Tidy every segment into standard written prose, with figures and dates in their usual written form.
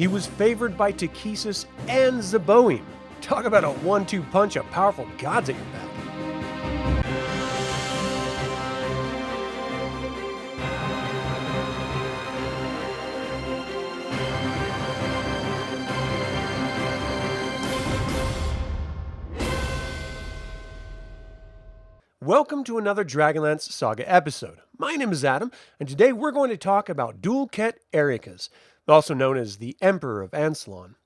He was favored by Takhisis and Zeboim. Talk about a 1-2 punch of powerful gods at your back. Welcome to another DragonLance Saga episode. My name is Adam, and today we're going to talk about Duulket Ariakas, also known as the Emperor of Ansalon.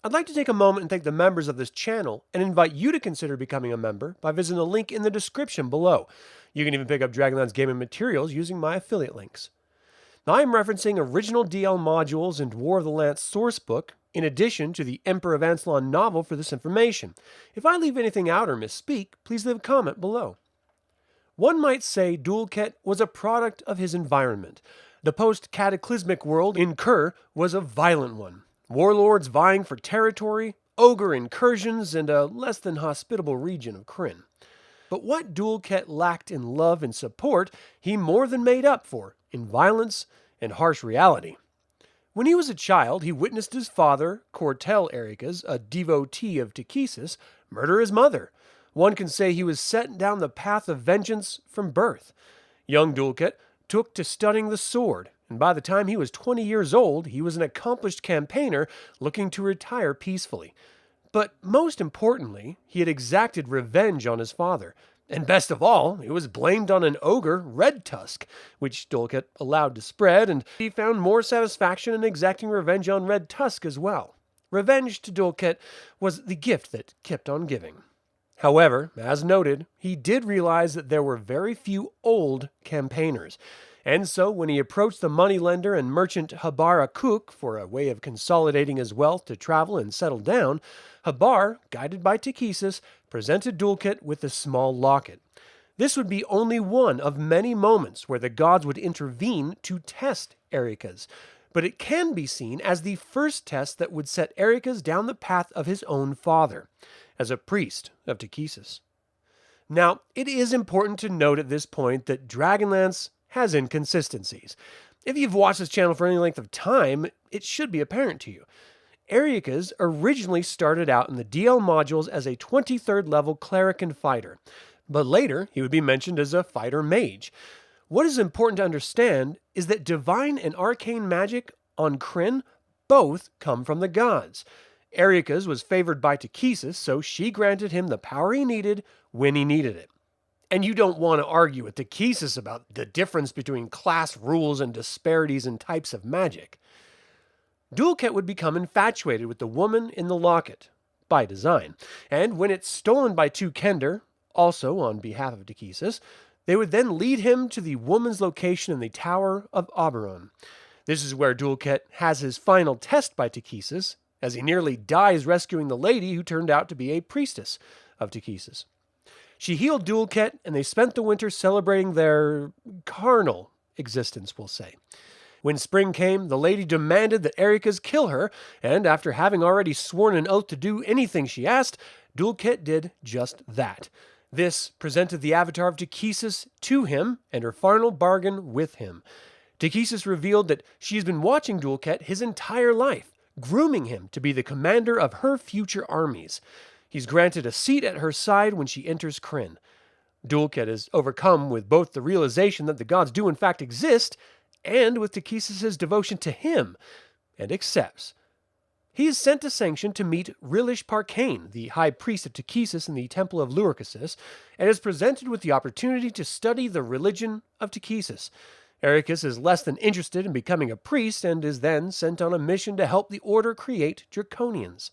I'd like to take a moment and thank the members of this channel and invite you to consider becoming a member by visiting the link in the description below. You can even pick up DragonLance gaming materials using my affiliate links. Now, I am referencing original DL modules and War of the Lance sourcebook, in addition to the Emperor of Ansalon novel for this information. If I leave anything out or misspeak, please leave a comment below. One might say Duulket was a product of his environment. The post-cataclysmic world in Khur was a violent one. Warlords vying for territory, ogre incursions, and a less than hospitable region of Krynn. But what Duulket lacked in love and support, he more than made up for in violence and harsh reality. When he was a child, he witnessed his father, Kortel Ariakas, a devotee of Takhisis, murder his mother. One can say he was set down the path of vengeance from birth. Young Duulket took to studying the sword, and by the time he was 20 years old, he was an accomplished campaigner looking to retire peacefully. But most importantly, he had exacted revenge on his father. And best of all, it was blamed on an ogre, Red Tusk, which Duulket allowed to spread, and he found more satisfaction in exacting revenge on Red Tusk as well. Revenge to Duulket was the gift that kept on giving. However, as noted, he did realize that there were very few old campaigners, and so when he approached the moneylender and merchant Khur for a way of consolidating his wealth to travel and settle down, Khur, guided by Takhisis, presented Duulket with a small locket. This would be only one of many moments where the gods would intervene to test Ariakas, but it can be seen as the first test that would set Ariakas down the path of his own father, as a priest of Takhisis. Now, it is important to note at this point that Dragonlance has inconsistencies. If you've watched this channel for any length of time, it should be apparent to you. Ariakas originally started out in the DL modules as a 23rd level cleric and fighter, but later he would be mentioned as a fighter mage. What is important to understand is that divine and arcane magic on Krynn both come from the gods. Ariakas was favored by Takhisis, so she granted him the power he needed when he needed it. And you don't want to argue with Takhisis about the difference between class rules and disparities in types of magic. Duulket would become infatuated with the woman in the locket, by design, and when it's stolen by two Kender, also on behalf of Takhisis, they would then lead him to the woman's location in the Tower of Oberon. This is where Duulket has his final test by Takhisis, as he nearly dies rescuing the lady who turned out to be a priestess of Takhisis. She healed Duulket, and they spent the winter celebrating their carnal existence, we'll say. When spring came, the lady demanded that Ariakas kill her, and after having already sworn an oath to do anything she asked, Duulket did just that. This presented the avatar of Takhisis to him, and her final bargain with him. Takhisis revealed that she's been watching Duulket his entire life, grooming him to be the commander of her future armies. He's granted a seat at her side when she enters Krynn. Duulket is overcome with both the realization that the gods do in fact exist, and with Takhisis' devotion to him, and accepts. He is sent to Sanction to meet Rilish Parkane, the high priest of Takhisis in the Temple of Lurkasis, and is presented with the opportunity to study the religion of Takhisis. Ariakas is less than interested in becoming a priest and is then sent on a mission to help the Order create Draconians.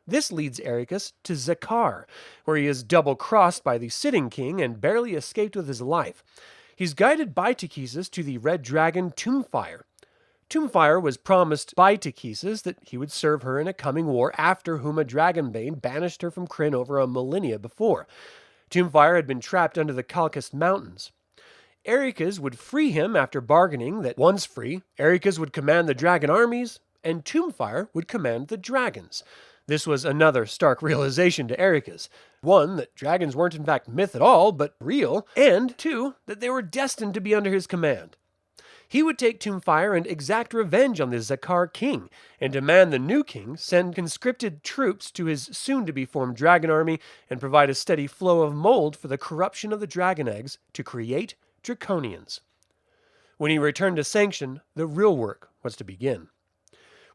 This leads Ariakas to Zakar, where he is double-crossed by the Sitting King and barely escaped with his life. He's guided by Takhisis to the Red Dragon Tombfire. Tombfire was promised by Takhisis that he would serve her in a coming war after whom a Dragonbane banished her from Krynn over a millennia before. Tombfire had been trapped under the Kalkist Mountains. Ariakas would free him after bargaining that once free, Ariakas would command the dragon armies, and Tombfire would command the dragons. This was another stark realization to Ariakas. One, that dragons weren't in fact myth at all, but real, and two, that they were destined to be under his command. He would take Tomefire and exact revenge on the Zakar king, and demand the new king send conscripted troops to his soon-to-be-formed dragon army and provide a steady flow of mold for the corruption of the dragon eggs to create draconians. When he returned to Sanction, the real work was to begin.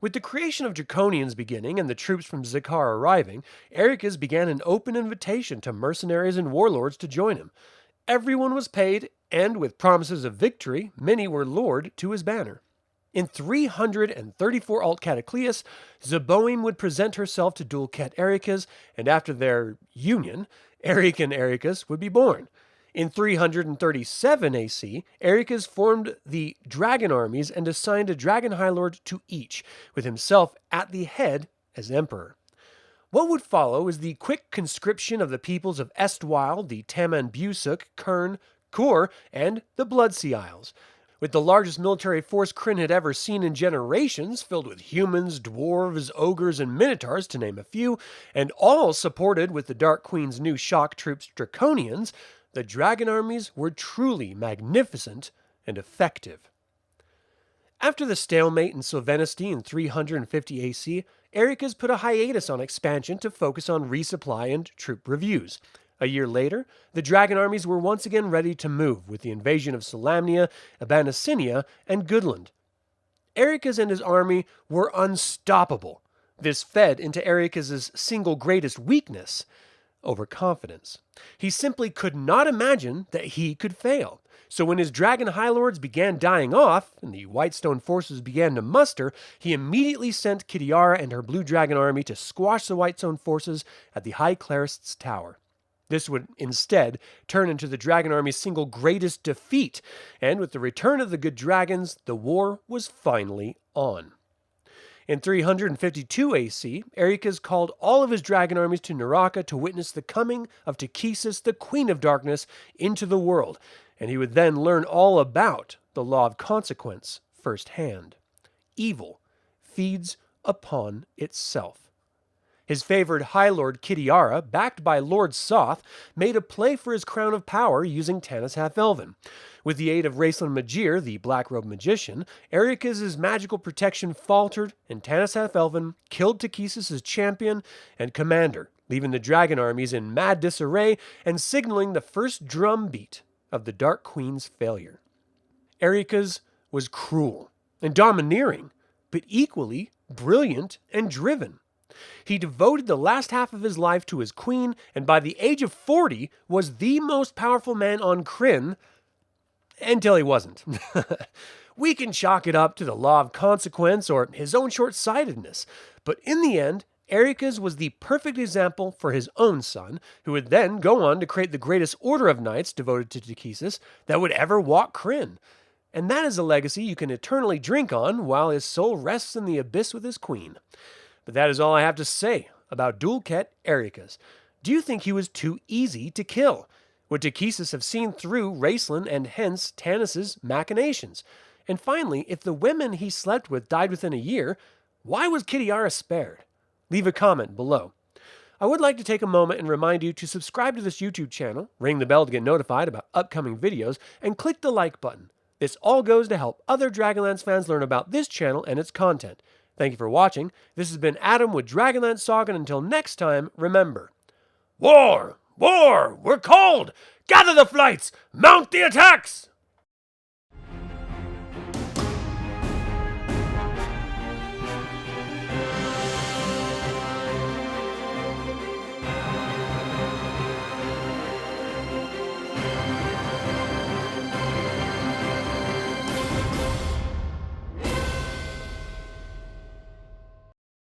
With the creation of draconians beginning and the troops from Zakar arriving, Ariakas began an open invitation to mercenaries and warlords to join him. Everyone was paid, and with promises of victory, many were lured to his banner. In 334 Alt Cataclysmic, Zeboim would present herself to Duulket Ariakas, and after their union, Ariakan Ariakas would be born. In 337 AC, Ariakas formed the dragon armies and assigned a dragon high lord to each, with himself at the head as emperor. What would follow is the quick conscription of the peoples of Estwyle, the Taman Busuk, Krynn, Khur, and the Bloodsea Isles. With the largest military force Krynn had ever seen in generations, filled with humans, dwarves, ogres, and minotaurs, to name a few, and all supported with the Dark Queen's new shock troops, Draconians, the dragon armies were truly magnificent and effective. After the stalemate in Sylvanesty in 350 AC, Ariakas put a hiatus on expansion to focus on resupply and troop reviews. A year later, the dragon armies were once again ready to move with the invasion of Solamnia, Abanasinia, and Goodland. Ariakas and his army were unstoppable. This fed into Ariakas' single greatest weakness, overconfidence. He simply could not imagine that he could fail. So when his dragon high lords began dying off, and the Whitestone forces began to muster, he immediately sent Kitiara and her blue dragon army to squash the Whitestone forces at the High Clerist's Tower. This would instead turn into the dragon army's single greatest defeat, and with the return of the good dragons, the war was finally on. In 352 AC, Ariakas called all of his dragon armies to Naraka to witness the coming of Takhisis, the Queen of Darkness, into the world, and he would then learn all about the law of consequence firsthand. Evil feeds upon itself. His favored High Lord Kitiara, backed by Lord Soth, made a play for his crown of power using Tanis Half-Elven. With the aid of Raistlin Magir, the Black-Robed Magician, Ariakas' magical protection faltered, and Tanis Half-Elven killed Takhisis' champion and commander, leaving the dragon armies in mad disarray and signaling the first drum beat of the Dark Queen's failure. Ariakas was cruel and domineering, but equally brilliant and driven. He devoted the last half of his life to his queen, and by the age of 40 was the most powerful man on Krynn, until he wasn't. We can chalk it up to the law of consequence or his own short-sightedness, but in the end, Ariakas was the perfect example for his own son, who would then go on to create the greatest order of knights devoted to Takhisis that would ever walk Krynn. And that is a legacy you can eternally drink on while his soul rests in the abyss with his queen. But that is all I have to say about Duulket Ariakas. Do you think he was too easy to kill? Would Takhisis have seen through Raistlin and hence Tanis' machinations? And finally, if the women he slept with died within a year, why was Kitiara spared? Leave a comment below. I would like to take a moment and remind you to subscribe to this YouTube channel, ring the bell to get notified about upcoming videos, and click the like button. This all goes to help other Dragonlance fans learn about this channel and its content. Thank you for watching. This has been Adam with DragonLance Saga, and until next time, remember, War! War! We're called! Gather the flights! Mount the attacks!